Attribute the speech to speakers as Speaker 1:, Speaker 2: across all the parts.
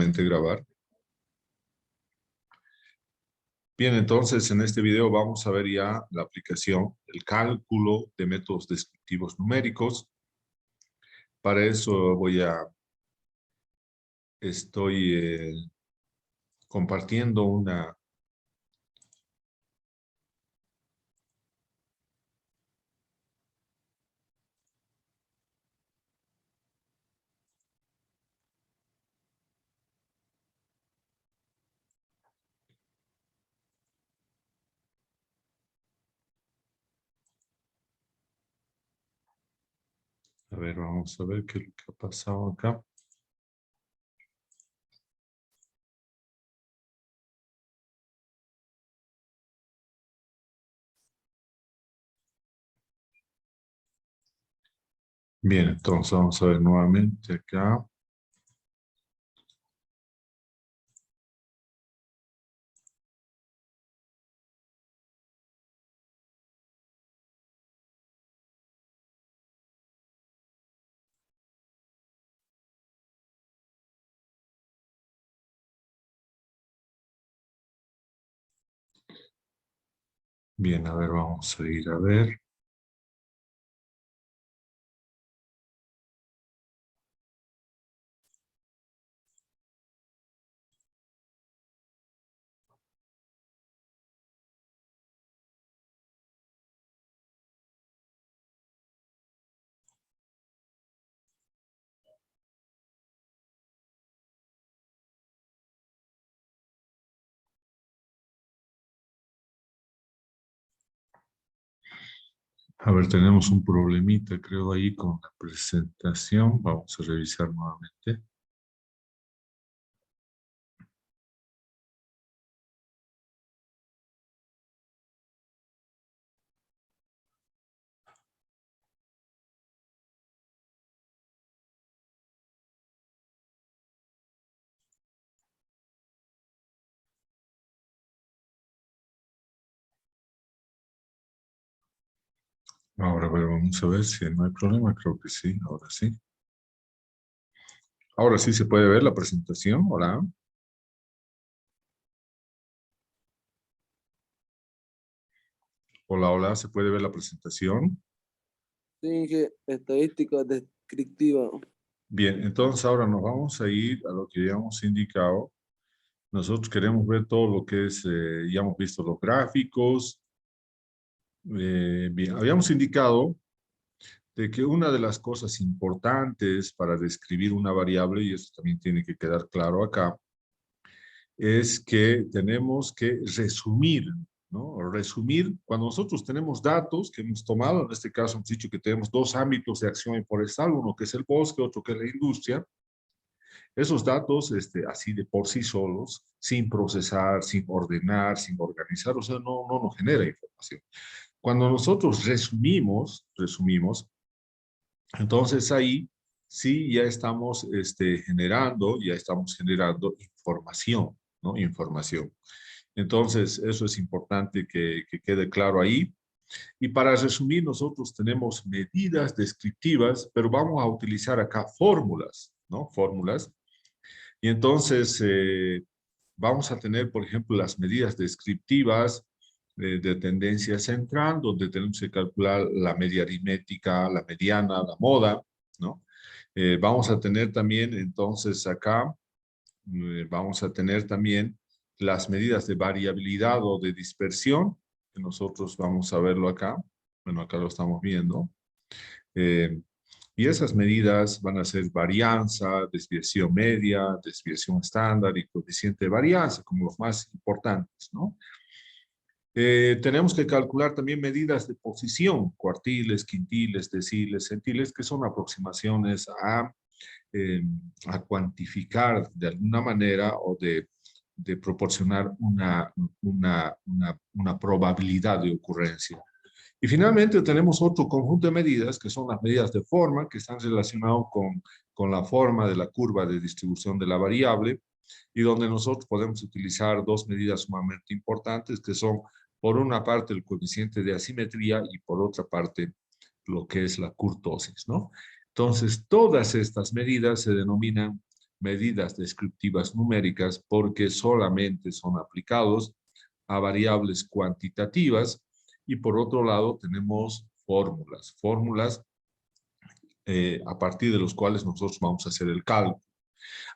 Speaker 1: nuevamente grabar. Bien, entonces en este video vamos a ver ya la aplicación, el cálculo de métodos descriptivos numéricos. Para eso estoy compartiendo una... A ver, vamos a ver qué es lo que ha pasado acá. Bien, entonces vamos a ver nuevamente acá. Bien, a ver, vamos a ir a ver. A ver, tenemos un problemita, creo, ahí con la presentación. Vamos a revisar nuevamente. Ahora, a ver, vamos a ver si no hay problema. Creo que sí, ahora sí. Ahora sí se puede ver la presentación. Hola. Hola, hola. ¿Se puede ver la presentación?
Speaker 2: Finge estadística descriptiva.
Speaker 1: Bien, entonces ahora nos vamos a ir a lo que ya hemos indicado. Nosotros queremos ver todo lo que es, ya hemos visto los gráficos. Bien, habíamos indicado de que una de las cosas importantes para describir una variable, y eso también tiene que quedar claro acá, es que tenemos que resumir, ¿no? Resumir, cuando nosotros tenemos datos que hemos tomado, en este caso hemos dicho que tenemos dos ámbitos de acción forestal, uno que es el bosque, otro que es la industria. Esos datos, así de por sí solos, sin procesar, sin ordenar, sin organizar, o sea, no nos genera información. Cuando nosotros resumimos, entonces ahí sí ya estamos ya estamos generando información, ¿no? Información. Entonces, eso es importante que quede claro ahí. Y para resumir, nosotros tenemos medidas descriptivas, pero vamos a utilizar acá fórmulas, ¿no? Fórmulas. Y entonces, vamos a tener, por ejemplo, las medidas descriptivas de tendencia central, donde tenemos que calcular la media aritmética, la mediana, la moda, ¿no? Vamos a tener también, entonces, acá, vamos a tener también las medidas de variabilidad o de dispersión, que nosotros vamos a verlo acá. Bueno, acá lo estamos viendo. Eh, y esas medidas van a ser varianza, desviación media, desviación estándar y coeficiente de varianza, como los más importantes, ¿no? Tenemos que calcular también medidas de posición, cuartiles, quintiles, deciles, centiles, que son aproximaciones eh, a cuantificar de alguna manera o de proporcionar una probabilidad de ocurrencia. Y finalmente tenemos otro conjunto de medidas, que son las medidas de forma, que están relacionadas con la forma de la curva de distribución de la variable, y donde nosotros podemos utilizar dos medidas sumamente importantes, que son, por una parte, el coeficiente de asimetría y por otra parte, lo que es la kurtosis, ¿no? Entonces, todas estas medidas se denominan medidas descriptivas numéricas porque solamente son aplicados a variables cuantitativas, y por otro lado tenemos fórmulas a partir de los cuales nosotros vamos a hacer el cálculo.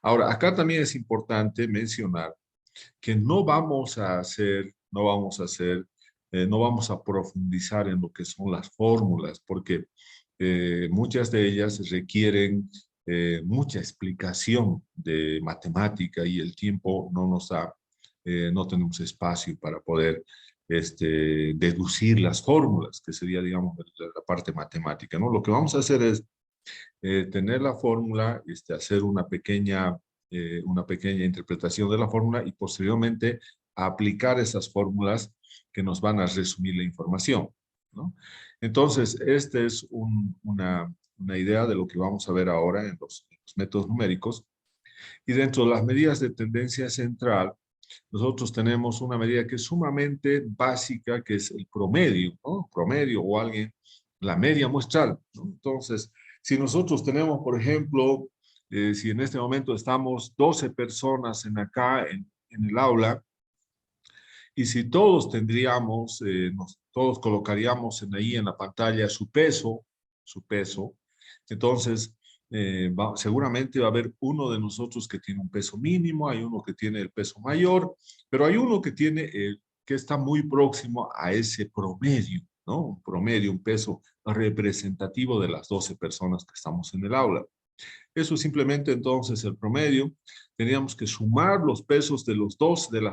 Speaker 1: Ahora, acá también es importante mencionar que no vamos a profundizar en lo que son las fórmulas, porque muchas de ellas requieren mucha explicación de matemática y el tiempo no nos da, no tenemos espacio para poder deducir las fórmulas, que sería, digamos, la parte matemática, ¿no? Lo que vamos a hacer es tener la fórmula, hacer una pequeña interpretación de la fórmula y posteriormente aplicar esas fórmulas que nos van a resumir la información, ¿no? Entonces, esta es una idea de lo que vamos a ver ahora en los métodos numéricos. Y dentro de las medidas de tendencia central, nosotros tenemos una medida que es sumamente básica, que es el promedio, ¿no? Promedio o la media muestral, ¿no? Entonces, si nosotros tenemos, por ejemplo, si en este momento estamos 12 personas acá en el aula, y si todos todos colocaríamos ahí en la pantalla su peso, entonces seguramente va a haber uno de nosotros que tiene un peso mínimo, hay uno que tiene el peso mayor, pero hay uno que está muy próximo a ese promedio, ¿no? Un promedio, un peso representativo de las 12 personas que estamos en el aula. Eso es simplemente entonces el promedio. Teníamos que sumar los pesos de las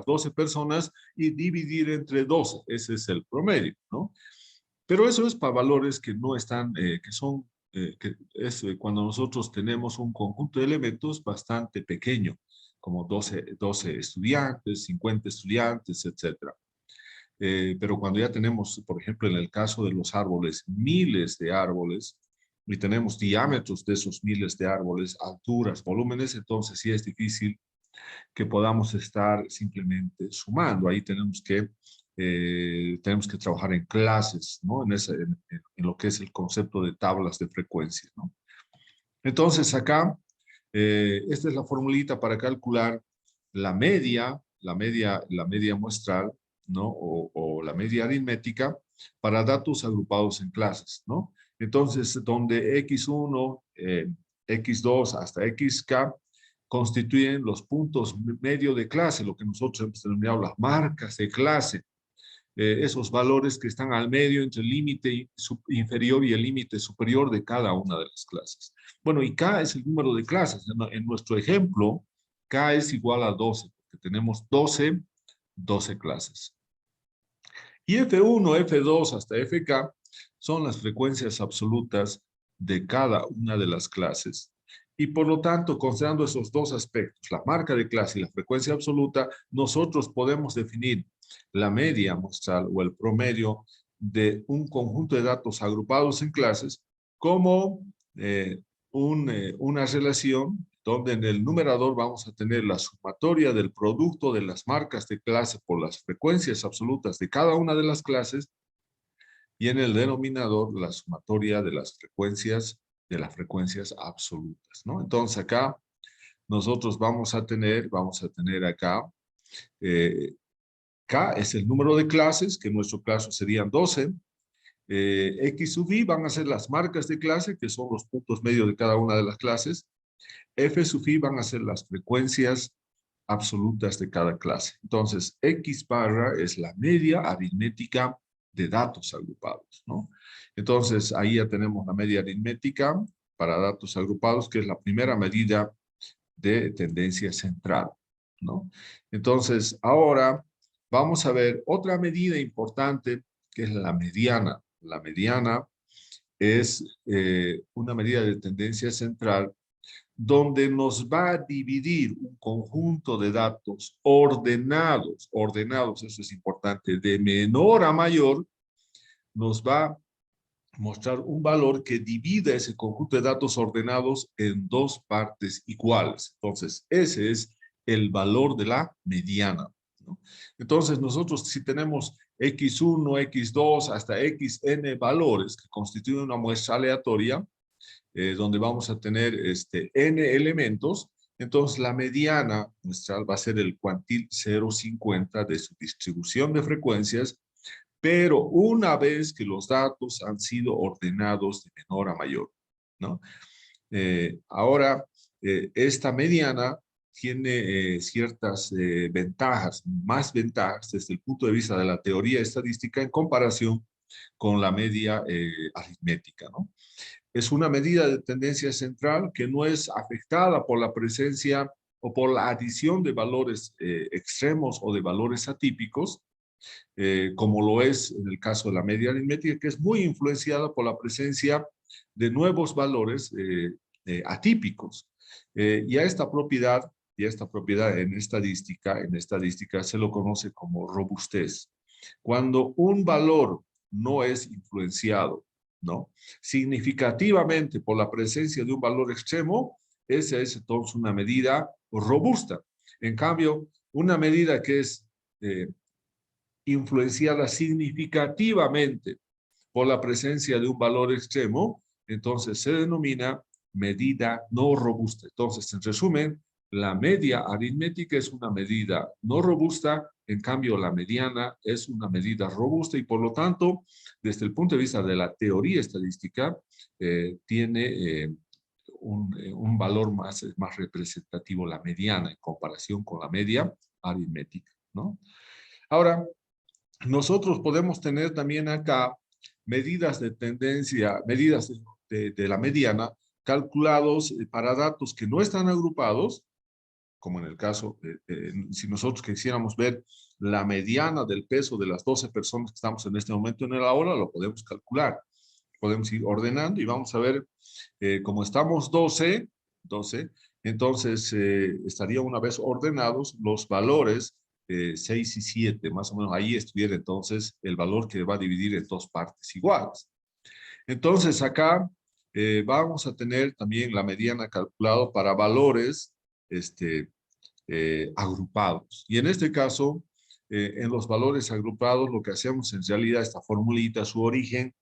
Speaker 1: 12 personas y dividir entre 12. Ese es el promedio, ¿no? Pero eso es para valores que no están, cuando nosotros tenemos un conjunto de elementos bastante pequeño, como 12 estudiantes, 50 estudiantes, etcétera. Pero cuando ya tenemos, por ejemplo, en el caso de los árboles, miles de árboles, y tenemos diámetros de esos miles de árboles, alturas, volúmenes, entonces sí es difícil que podamos estar simplemente sumando. Ahí tenemos que trabajar en clases, ¿no? En lo que es el concepto de tablas de frecuencia, ¿no? Entonces acá, esta es la formulita para calcular la media muestral, ¿no? O la media aritmética para datos agrupados en clases, ¿no? Entonces, donde X1, X2 hasta XK constituyen los puntos medio de clase, lo que nosotros hemos denominado las marcas de clase, esos valores que están al medio entre el límite inferior y el límite superior de cada una de las clases. Bueno, y K es el número de clases. En nuestro ejemplo, K es igual a 12, porque tenemos 12 clases. Y F1, F2 hasta FK son las frecuencias absolutas de cada una de las clases. Y por lo tanto, considerando esos dos aspectos, la marca de clase y la frecuencia absoluta, nosotros podemos definir la media muestral o el promedio de un conjunto de datos agrupados en clases como una relación donde en el numerador vamos a tener la sumatoria del producto de las marcas de clase por las frecuencias absolutas de cada una de las clases, y en el denominador la sumatoria de las frecuencias absolutas, ¿no? Entonces acá nosotros vamos a tener acá K es el número de clases, que en nuestro caso serían 12. X sub I van a ser las marcas de clase, que son los puntos medios de cada una de las clases. F sub I van a ser las frecuencias absolutas de cada clase. Entonces, X barra es la media aritmética de datos agrupados, ¿no? Entonces, ahí ya tenemos la media aritmética para datos agrupados, que es la primera medida de tendencia central, ¿no? Entonces, ahora vamos a ver otra medida importante, que es la mediana. La mediana es una medida de tendencia central donde nos va a dividir un conjunto de datos ordenados, eso es importante, de menor a mayor, nos va a mostrar un valor que divida ese conjunto de datos ordenados en dos partes iguales. Entonces, ese es el valor de la mediana, ¿no? Entonces, nosotros si tenemos X1, X2 hasta XN valores que constituyen una muestra aleatoria, donde vamos a tener n elementos, Entonces, la mediana muestral va a ser el cuantil 0,50 de su distribución de frecuencias, pero una vez que los datos han sido ordenados de menor a mayor, ¿no? Ahora, esta mediana tiene ciertas ventajas, más ventajas desde el punto de vista de la teoría estadística en comparación con la media aritmética, ¿no? Es una medida de tendencia central que no es afectada por la presencia o por la adición de valores extremos o de valores atípicos, como lo es en el caso de la media aritmética, que es muy influenciada por la presencia de nuevos valores atípicos. Y a esta propiedad en estadística se lo conoce como robustez. Cuando un valor no es influenciado, ¿no?, significativamente por la presencia de un valor extremo, esa es entonces una medida robusta. En cambio, una medida que es influenciada significativamente por la presencia de un valor extremo, entonces se denomina medida no robusta. Entonces, en resumen, la media aritmética es una medida no robusta, en cambio la mediana es una medida robusta y por lo tanto, desde el punto de vista de la teoría estadística, tiene un valor más representativo la mediana en comparación con la media aritmética, ¿no? Ahora, nosotros podemos tener también acá medidas de tendencia, medidas de la mediana, calculados para datos que no están agrupados, como en el caso, si nosotros quisiéramos ver la mediana del peso de las 12 personas que estamos en este momento en el aula, lo podemos calcular. Podemos ir ordenando y vamos a ver, como estamos 12, entonces estaría una vez ordenados los valores 6 y 7, más o menos ahí estuviera entonces el valor que va a dividir en dos partes iguales. Entonces acá vamos a tener también la mediana calculado para valores agrupados. Y en este caso, en los valores agrupados, lo que hacemos en realidad, esta formulita, su origen,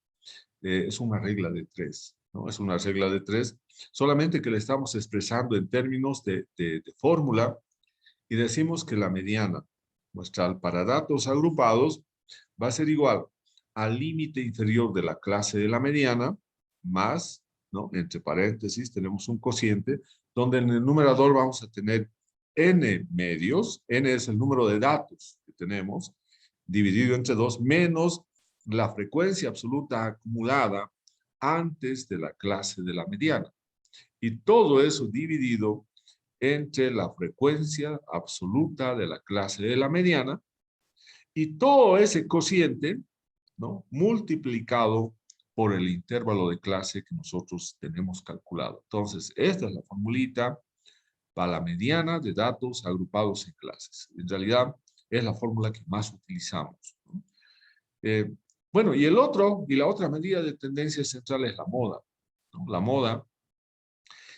Speaker 1: es una regla de 3, ¿no? Es una regla de 3, solamente que le estamos expresando en términos de fórmula y decimos que la mediana muestral para datos agrupados va a ser igual al límite inferior de la clase de la mediana más, ¿no?, entre paréntesis tenemos un cociente donde en el numerador vamos a tener n medios, n es el número de datos que tenemos, dividido entre 2 menos la frecuencia absoluta acumulada antes de la clase de la mediana. Y todo eso dividido entre la frecuencia absoluta de la clase de la mediana y todo ese cociente, ¿no?, multiplicado por el intervalo de clase que nosotros tenemos calculado. Entonces, esta es la formulita para la mediana de datos agrupados en clases. En realidad, es la fórmula que más utilizamos, ¿no? Bueno, y la otra medida de tendencia central es la moda, ¿no? La moda,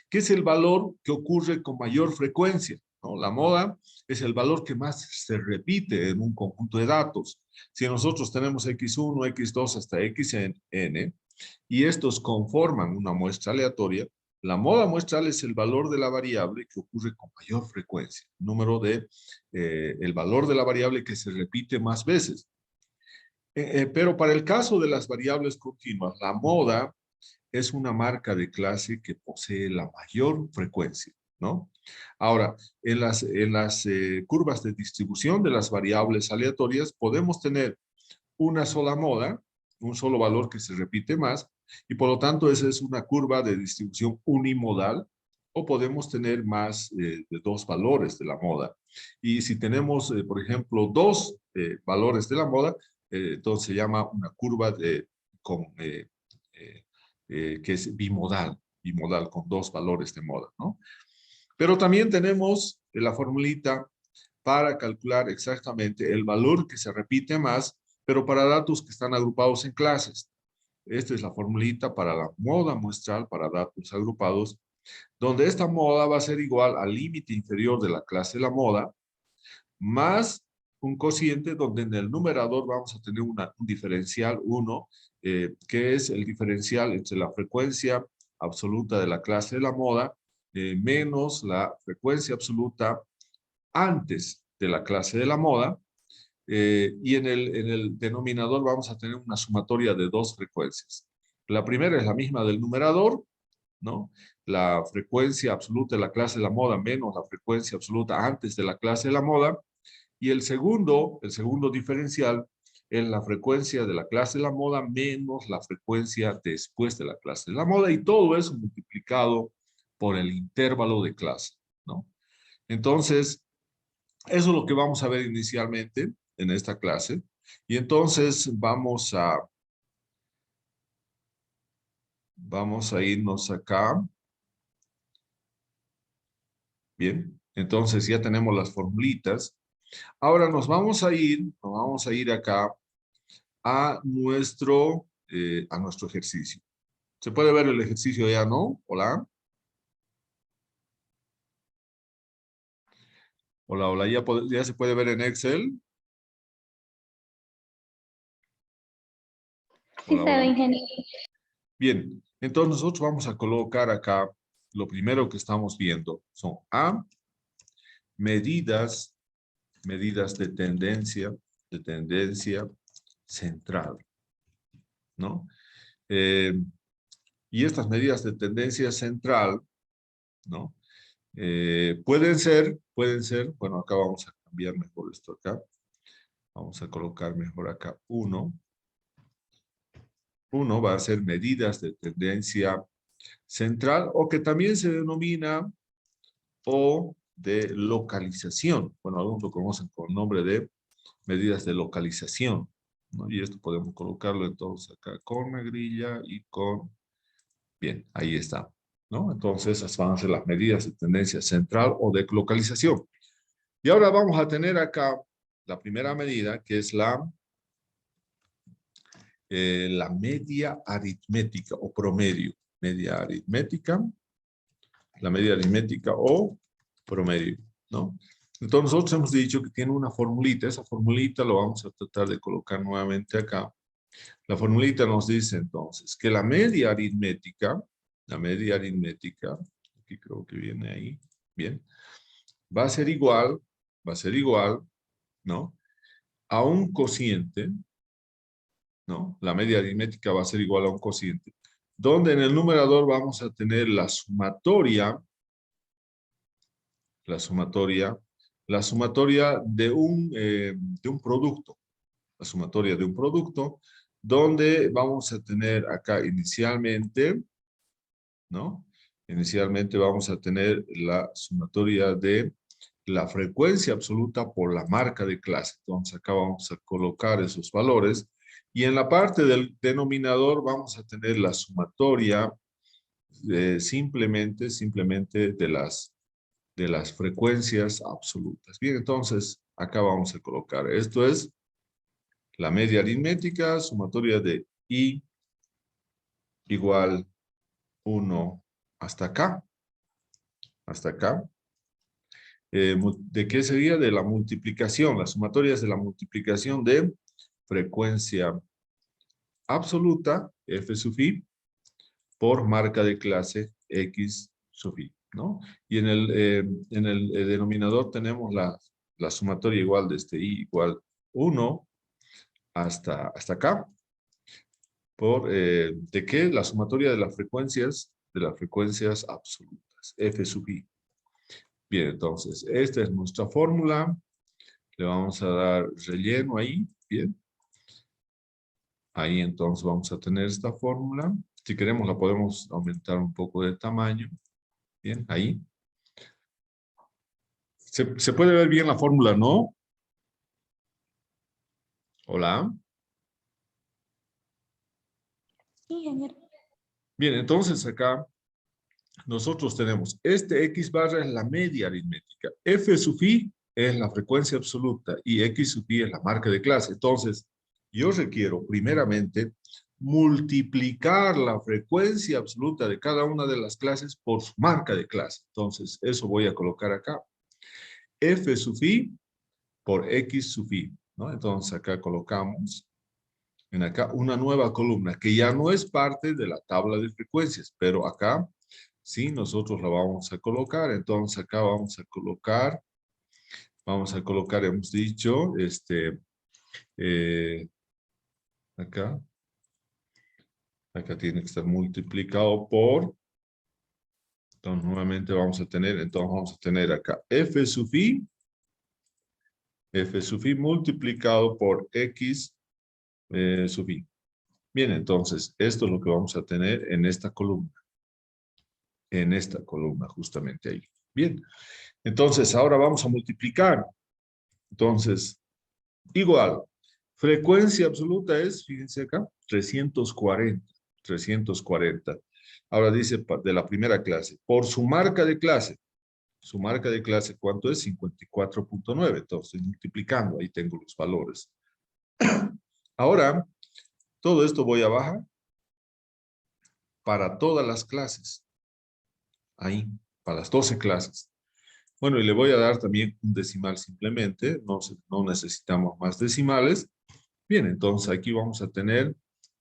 Speaker 1: que es el valor que ocurre con mayor frecuencia, ¿no? La moda es el valor que más se repite en un conjunto de datos. Si nosotros tenemos x1, x2 hasta xn, y estos conforman una muestra aleatoria, la moda muestral es el valor de la variable que ocurre con mayor frecuencia, el valor de la variable que se repite más veces. Pero para el caso de las variables continuas, la moda es una marca de clase que posee la mayor frecuencia, ¿no? Ahora, en las curvas de distribución de las variables aleatorias podemos tener una sola moda, un solo valor que se repite más, y por lo tanto esa es una curva de distribución unimodal, o podemos tener más de dos valores de la moda. Y si tenemos, por ejemplo, dos valores de la moda, entonces se llama una curva que es bimodal con dos valores de moda, ¿no? Pero también tenemos la formulita para calcular exactamente el valor que se repite más, pero para datos que están agrupados en clases. Esta es la formulita para la moda muestral para datos agrupados, donde esta moda va a ser igual al límite inferior de la clase de la moda, más un cociente donde en el numerador vamos a tener un diferencial 1, que es el diferencial entre la frecuencia absoluta de la clase de la moda menos la frecuencia absoluta antes de la clase de la moda. Y en el denominador vamos a tener una sumatoria de dos frecuencias. La primera es la misma del numerador, ¿no? La frecuencia absoluta de la clase de la moda menos la frecuencia absoluta antes de la clase de la moda. Y el segundo diferencial es la frecuencia de la clase de la moda menos la frecuencia después de la clase de la moda, y todo eso multiplicado por el intervalo de clase, ¿no? Entonces, eso es lo que vamos a ver inicialmente en esta clase. Y entonces vamos a irnos acá. Bien, entonces ya tenemos las formulitas. Ahora nos vamos a ir acá a nuestro ejercicio. ¿Se puede ver el ejercicio ya, no? Hola. Hola, hola. ¿Ya se puede ver en Excel?
Speaker 3: Sí,
Speaker 1: Hola,
Speaker 3: se ve,
Speaker 1: hola.
Speaker 3: ingeniero.
Speaker 1: Bien, entonces nosotros vamos a colocar acá, lo primero que estamos viendo son medidas de tendencia central, ¿no? Y estas medidas de tendencia central, ¿no? Pueden ser, bueno, acá vamos a cambiar mejor esto acá. Vamos a colocar mejor acá 1. 1 va a ser medidas de tendencia central, o que también se denomina o de localización. Bueno, algunos lo conocen con el nombre de medidas de localización, ¿no? Y esto podemos colocarlo entonces acá con negrilla y con... Bien, ahí está, ¿no? Entonces esas van a ser las medidas de tendencia central o de localización. Y ahora vamos a tener acá la primera medida, que es la media aritmética o promedio. Media aritmética, la media aritmética o promedio, ¿no? Entonces nosotros hemos dicho que tiene una formulita. Esa formulita lo vamos a tratar de colocar nuevamente acá. La formulita nos dice entonces que la media aritmética, aquí creo que viene ahí, bien, va a ser igual, ¿no? A un cociente, ¿no? La media aritmética va a ser igual a un cociente, donde en el numerador vamos a tener la sumatoria de un producto, la sumatoria de un producto, donde vamos a tener acá inicialmente, ¿no? Inicialmente vamos a tener la sumatoria de la frecuencia absoluta por la marca de clase. Entonces acá vamos a colocar esos valores, y en la parte del denominador vamos a tener la sumatoria simplemente de las frecuencias absolutas. Bien, entonces acá vamos a colocar, esto es la media aritmética, sumatoria de I igual 1 hasta acá. Hasta acá. ¿De qué sería? De la multiplicación. La sumatoria es de la multiplicación de frecuencia absoluta, F sub I, por marca de clase X sub I, ¿no? Y en el denominador tenemos la sumatoria igual de este I igual 1 hasta acá. ¿De qué? La sumatoria de las frecuencias absolutas, F sub I. Bien, entonces, esta es nuestra fórmula. Le vamos a dar relleno ahí, bien. Ahí entonces vamos a tener esta fórmula. Si queremos la podemos aumentar un poco de tamaño. Bien, ahí. ¿Se puede ver bien la fórmula, no? Hola.
Speaker 3: Sí, ingeniero.
Speaker 1: Bien, entonces acá nosotros tenemos este X barra es la media aritmética. F sub I es la frecuencia absoluta y X sub I es la marca de clase. Entonces, yo requiero primeramente multiplicar la frecuencia absoluta de cada una de las clases por su marca de clase. Entonces, eso voy a colocar acá. F sub I por X sub I, ¿no? Entonces, acá colocamos en acá una nueva columna que ya no es parte de la tabla de frecuencias, pero acá ¿sí? Nosotros la vamos a colocar. Entonces acá vamos a colocar, hemos dicho, acá tiene que estar multiplicado por, entonces nuevamente vamos a tener acá f sub i multiplicado por x sub i. Bien, entonces esto es lo que vamos a tener en esta columna. En esta columna, justamente ahí. Bien, entonces ahora vamos a multiplicar. Entonces, igual, frecuencia absoluta es, fíjense acá, 340. 340. Ahora dice de la primera clase, por su marca de clase. Su marca de clase, ¿cuánto es? 54.9. Entonces, estoy multiplicando, ahí tengo los valores. Ahora, todo esto voy a bajar para todas las clases. Ahí, para las 12 clases. Bueno, y le voy a dar también un decimal simplemente. No necesitamos más decimales. Bien, entonces aquí vamos a tener,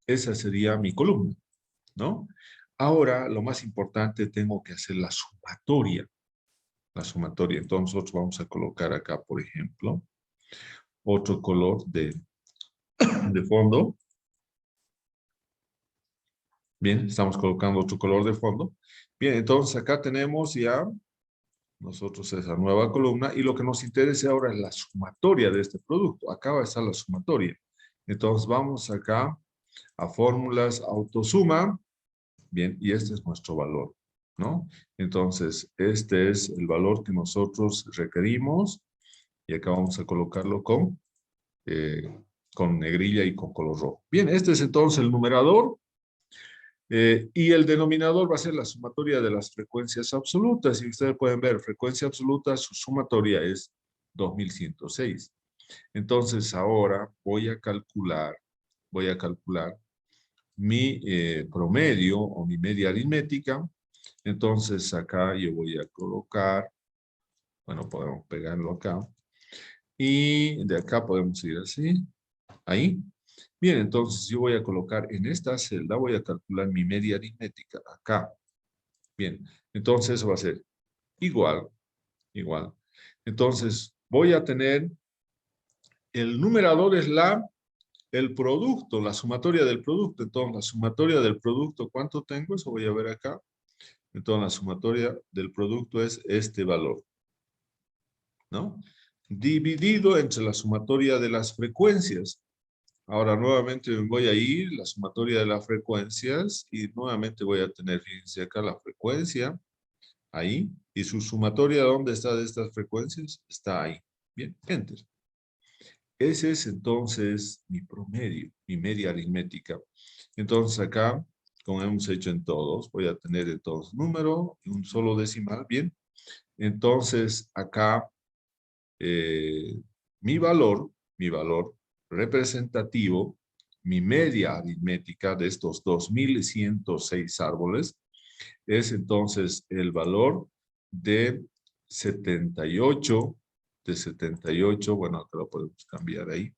Speaker 1: esa sería mi columna, ¿no? Ahora, lo más importante, tengo que hacer la sumatoria. La sumatoria. Entonces, nosotros vamos a colocar acá, por ejemplo, otro color de fondo. Bien, estamos colocando otro color de fondo. Bien, entonces acá tenemos ya nosotros esa nueva columna y lo que nos interesa ahora es la sumatoria de este producto. Acá va a estar la sumatoria. Entonces vamos acá a fórmulas autosuma. Bien, y este es nuestro valor, ¿no? Entonces, este es el valor que nosotros requerimos y acá vamos a colocarlo con negrilla y con color rojo. Bien, este es entonces el numerador. Y el denominador va a ser la sumatoria de las frecuencias absolutas. Y ustedes pueden ver, frecuencia absoluta, su sumatoria es 2106. Entonces ahora voy a calcular mi promedio o mi media aritmética. Entonces acá yo voy a colocar, bueno, podemos pegarlo acá. Y de acá podemos ir así, ahí. Bien, entonces yo voy a colocar en esta celda, voy a calcular mi media aritmética acá. Bien, entonces eso va a ser igual. Entonces voy a tener, el numerador es el producto, la sumatoria del producto. Entonces la sumatoria del producto, ¿cuánto tengo? Eso voy a ver acá. Entonces la sumatoria del producto es este valor, ¿no? Dividido entre la sumatoria de las frecuencias. Ahora nuevamente voy a ir, la sumatoria de las frecuencias, y nuevamente voy a tener, fíjense acá, la frecuencia, ahí, y su sumatoria, ¿dónde está de estas frecuencias? Está ahí. Bien, enter. Ese es entonces mi promedio, mi media aritmética. Entonces acá, como hemos hecho en todos, voy a tener entonces número y un solo decimal, bien. Entonces acá, mi valor representativo, mi media aritmética de estos 2106 árboles, es entonces el valor de 78, bueno, acá lo podemos cambiar ahí,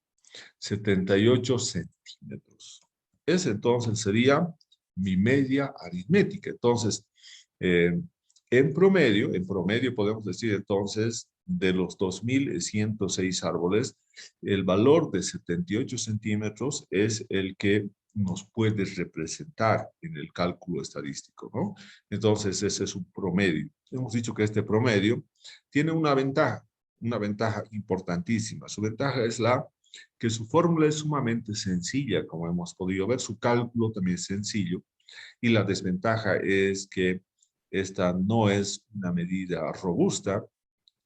Speaker 1: 78 centímetros. Ese entonces sería mi media aritmética. Entonces, en promedio podemos decir entonces, de los 2106 árboles, el valor de 78 centímetros es el que nos puede representar en el cálculo estadístico, ¿no? Entonces, ese es un promedio. Hemos dicho que este promedio tiene una ventaja importantísima. Su ventaja es que su fórmula es sumamente sencilla, como hemos podido ver, su cálculo también es sencillo, y la desventaja es que esta no es una medida robusta,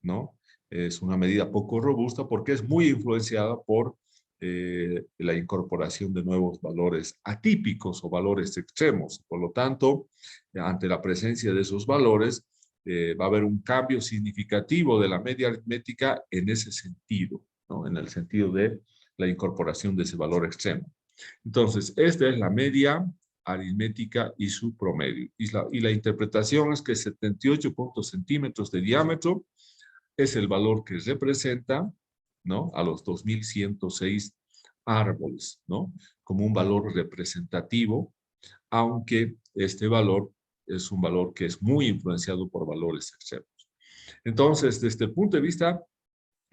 Speaker 1: ¿no? Es una medida poco robusta porque es muy influenciada por la incorporación de nuevos valores atípicos o valores extremos. Por lo tanto, ante la presencia de esos valores, va a haber un cambio significativo de la media aritmética en ese sentido, ¿no? En el sentido de la incorporación de ese valor extremo. Entonces, esta es la media aritmética y su promedio. Y la interpretación es que 78 centímetros de diámetro es el valor que representa, ¿no?, a los 2106 árboles, ¿no?, como un valor representativo, aunque este valor es un valor que es muy influenciado por valores externos. Entonces, desde el punto de vista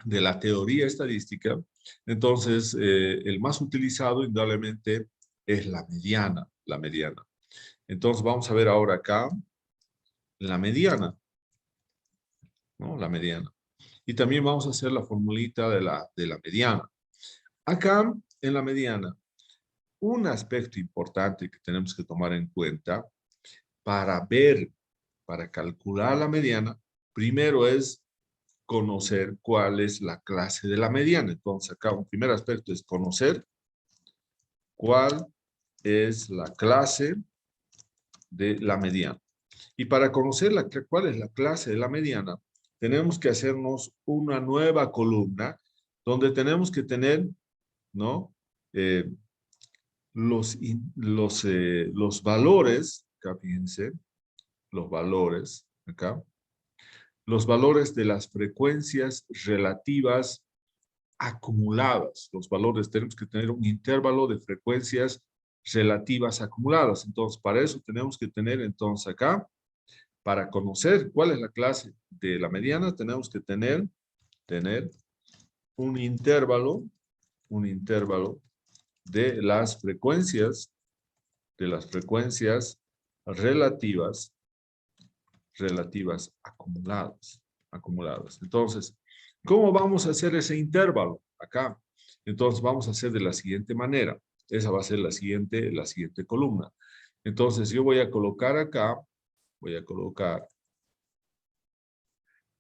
Speaker 1: de la teoría estadística, entonces el más utilizado indudablemente es la mediana, la mediana. Entonces vamos a ver ahora acá la mediana, ¿no? La mediana. Y también vamos a hacer la formulita de la mediana. Acá, en la mediana, un aspecto importante que tenemos que tomar en cuenta para calcular la mediana, primero es conocer cuál es la clase de la mediana. Entonces, acá un primer aspecto es conocer cuál es la clase de la mediana. Y para conocer cuál es la clase de la mediana, tenemos que hacernos una nueva columna donde tenemos que tener, ¿no? Los valores, acá fíjense, los valores de las frecuencias relativas acumuladas. Los valores, tenemos que tener un intervalo de frecuencias relativas acumuladas. Entonces, para eso tenemos que tener, entonces acá, para conocer cuál es la clase de la mediana, tenemos que tener un intervalo de las frecuencias relativas acumuladas. Entonces, ¿cómo vamos a hacer ese intervalo? Acá. Entonces, vamos a hacer de la siguiente manera. Esa va a ser la siguiente columna. Entonces, yo voy a colocar acá,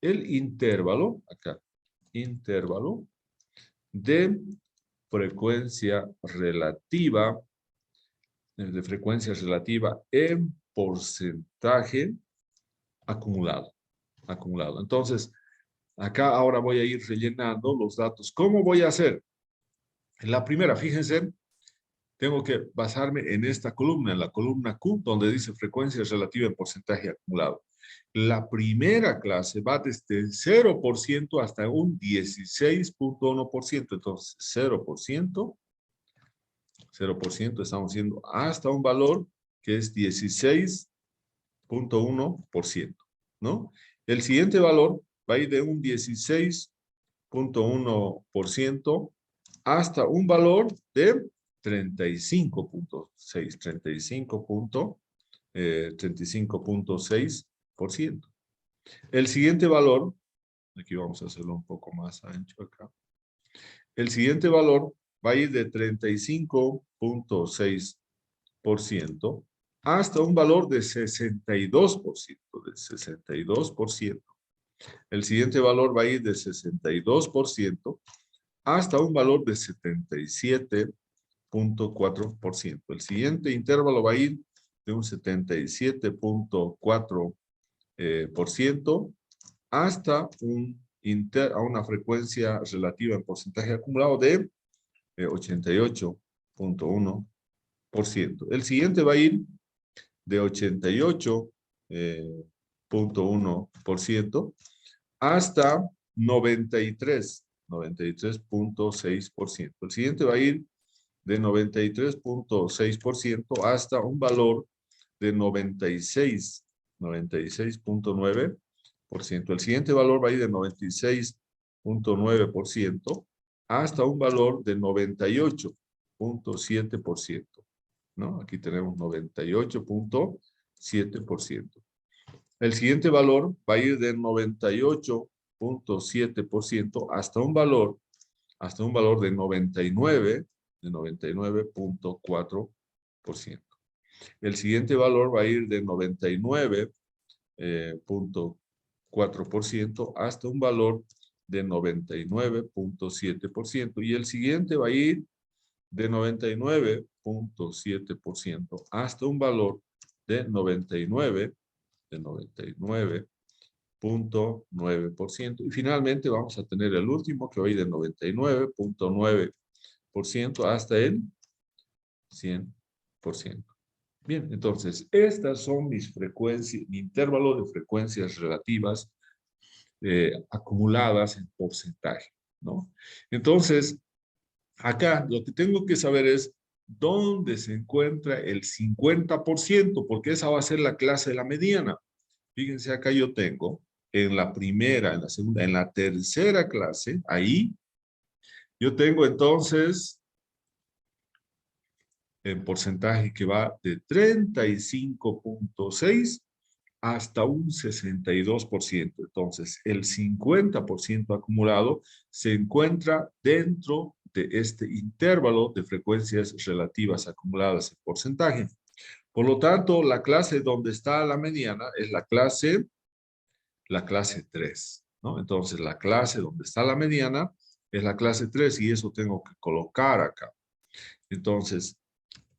Speaker 1: el intervalo, acá, intervalo de frecuencia relativa, en porcentaje acumulado. Entonces, acá ahora voy a ir rellenando los datos. ¿Cómo voy a hacer? En la primera, fíjense, tengo que basarme en esta columna, en la columna Q, donde dice frecuencia relativa en porcentaje acumulado. La primera clase va desde 0% hasta un 16.1%. Entonces, 0%, estamos haciendo hasta un valor que es 16.1%, ¿no? El siguiente valor va a ir de un 16.1% hasta un valor de 35.6%. El siguiente valor, aquí vamos a hacerlo un poco más ancho acá. El siguiente valor va a ir de 35.6% hasta un valor de 62%, El siguiente valor va a ir de 62% hasta un valor de 77.4%. El siguiente intervalo va a ir de un 77.4% hasta a una frecuencia relativa en porcentaje acumulado de 88.1%. El siguiente va a ir de 88.1% hasta 93.6%. El siguiente va a ir de 93.6% hasta un valor de 96.9%. El siguiente valor va a ir de 96.9% hasta un valor de 98.7%. ¿No? Aquí tenemos 98.7%. El siguiente valor va a ir de 98.7% hasta un valor de 99.4%. El siguiente valor va a ir de 99.4% hasta un valor de 99.7%. Y el siguiente va a ir de 99.7% hasta un valor de 99.9%. Y finalmente vamos a tener el último que va a ir de 99.9% hasta el 100%. Bien, entonces, estas son mis frecuencias, mi intervalo de frecuencias relativas acumuladas en porcentaje, ¿no? Entonces, acá lo que tengo que saber es donde se encuentra el 50%, porque esa va a ser la clase de la mediana. Fíjense, acá yo tengo en la primera, en la segunda, en la tercera clase, ahí, yo tengo entonces el porcentaje que va de 35.6 hasta un 62%. Entonces, el 50% acumulado se encuentra dentro de este intervalo de frecuencias relativas acumuladas en porcentaje. Por lo tanto, la clase donde está la mediana es la clase 3, ¿no? Entonces, la clase donde está la mediana es la clase 3 y eso tengo que colocar acá. Entonces,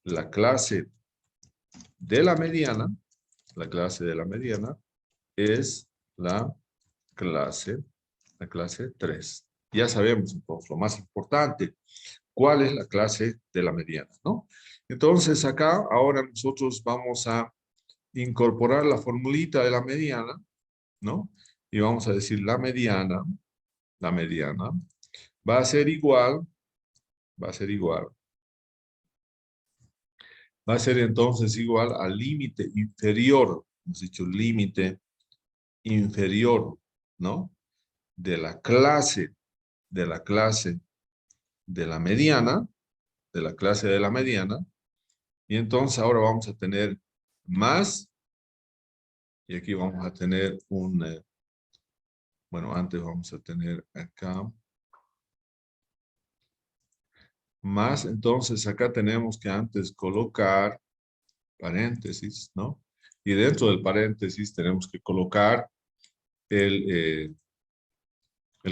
Speaker 1: la clase de la mediana es la clase 3. Ya sabemos entonces lo más importante, cuál es la clase de la mediana, ¿no? Entonces acá ahora nosotros vamos a incorporar la formulita de la mediana, ¿no? Y vamos a decir la mediana va a ser igual, va a ser entonces igual al límite inferior, hemos dicho límite inferior, ¿no? De la clase de la mediana, y entonces ahora vamos a tener más, y aquí vamos a tener bueno, antes vamos a tener acá, más, entonces acá tenemos que antes colocar paréntesis, ¿no? Y dentro del paréntesis tenemos que colocar el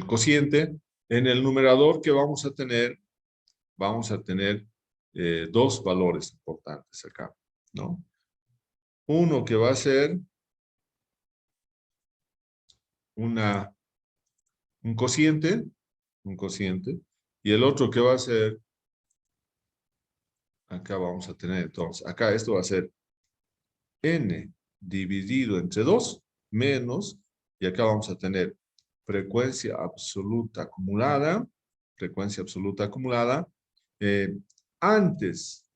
Speaker 1: cociente. En el numerador que vamos a tener dos valores importantes acá, ¿no? Uno que va a ser un cociente, y el otro que va a ser, acá vamos a tener entonces, acá esto va a ser n dividido entre 2 menos, y acá vamos a tener frecuencia absoluta acumulada, antes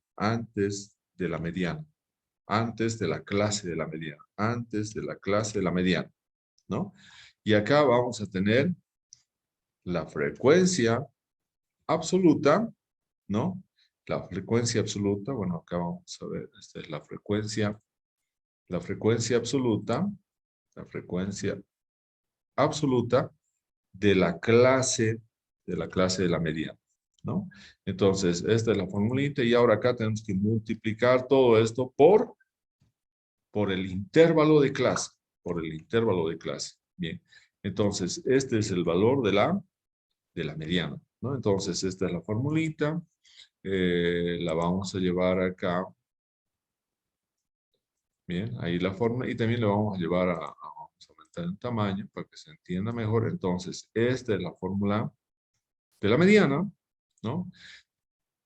Speaker 1: de la mediana, antes de la clase de la mediana, ¿no? Y acá vamos a tener la frecuencia absoluta, ¿no? La frecuencia absoluta, bueno, acá vamos a ver, esta es la frecuencia absoluta, de la clase de la mediana, ¿no? Entonces, esta es la formulita y ahora acá tenemos que multiplicar todo esto por el intervalo de clase, Bien, entonces, este es el valor de la mediana, ¿no? Entonces, esta es la formulita, la vamos a llevar acá. Bien, ahí la forma y también le vamos a llevar vamos a aumentar el tamaño para que se entienda mejor. Entonces, esta es la fórmula de la mediana, ¿no?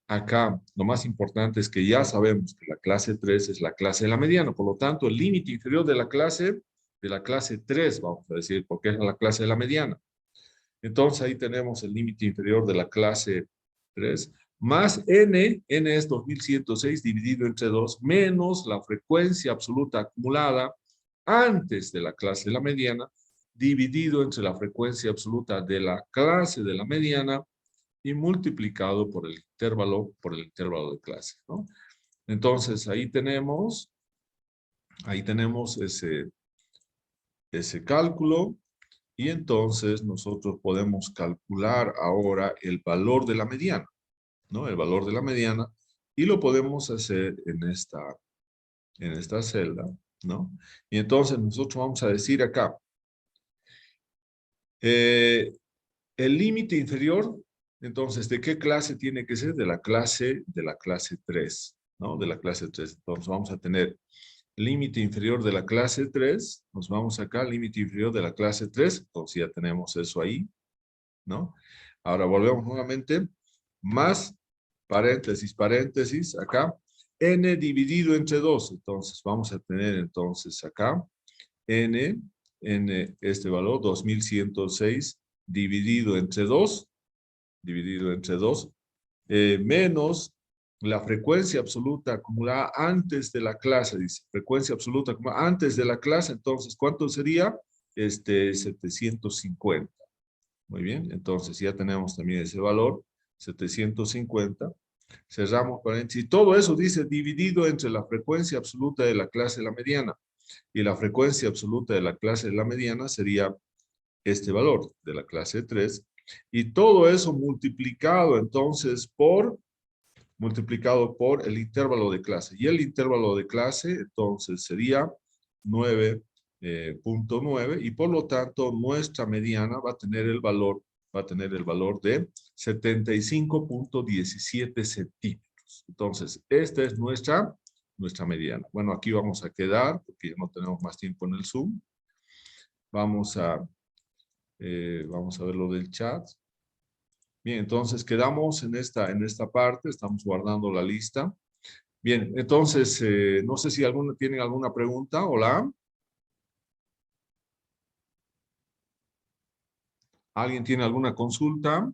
Speaker 1: Acá, lo más importante es que ya sabemos que la clase 3 es la clase de la mediana. Por lo tanto, el límite inferior de la clase 3, vamos a decir, porque es la clase de la mediana. Entonces, ahí tenemos el límite inferior de la clase 3, más n es 2106 dividido entre 2, menos la frecuencia absoluta acumulada antes de la clase de la mediana, dividido entre la frecuencia absoluta de la clase de la mediana y multiplicado por el intervalo de clase, ¿no? Entonces, ahí tenemos ese cálculo. Y entonces nosotros podemos calcular ahora el valor de la mediana, ¿no? El valor de la mediana, y lo podemos hacer en esta celda, ¿no? Y entonces nosotros vamos a decir acá, el límite inferior, entonces, ¿de qué clase tiene que ser? De la clase 3, ¿no? De la clase 3. Entonces vamos a tener límite inferior de la clase 3, nos vamos acá, límite inferior de la clase 3, entonces ya tenemos eso ahí, ¿no? Ahora volvemos nuevamente, más paréntesis, acá, n dividido entre 2, entonces vamos a tener entonces acá, n, este valor, 2106, dividido entre 2, menos la frecuencia absoluta acumulada antes de la clase, dice, frecuencia absoluta acumulada antes de la clase, entonces, ¿cuánto sería? 750. Muy bien, entonces ya tenemos también ese valor, 750. Cerramos paréntesis. Y todo eso dice dividido entre la frecuencia absoluta de la clase de la mediana. Y la frecuencia absoluta de la clase de la mediana sería este valor de la clase 3. Y todo eso multiplicado entonces multiplicado por el intervalo de clase. Y el intervalo de clase entonces sería 9.9 y por lo tanto nuestra mediana va a tener el valor de 75.17 centímetros. Entonces, esta es nuestra mediana. Bueno, aquí vamos a quedar porque ya no tenemos más tiempo en el Zoom. Vamos a ver lo del chat. Bien, entonces quedamos en esta parte, estamos guardando la lista. Bien, entonces, no sé si tienen alguna pregunta. Hola. ¿Alguien tiene alguna consulta?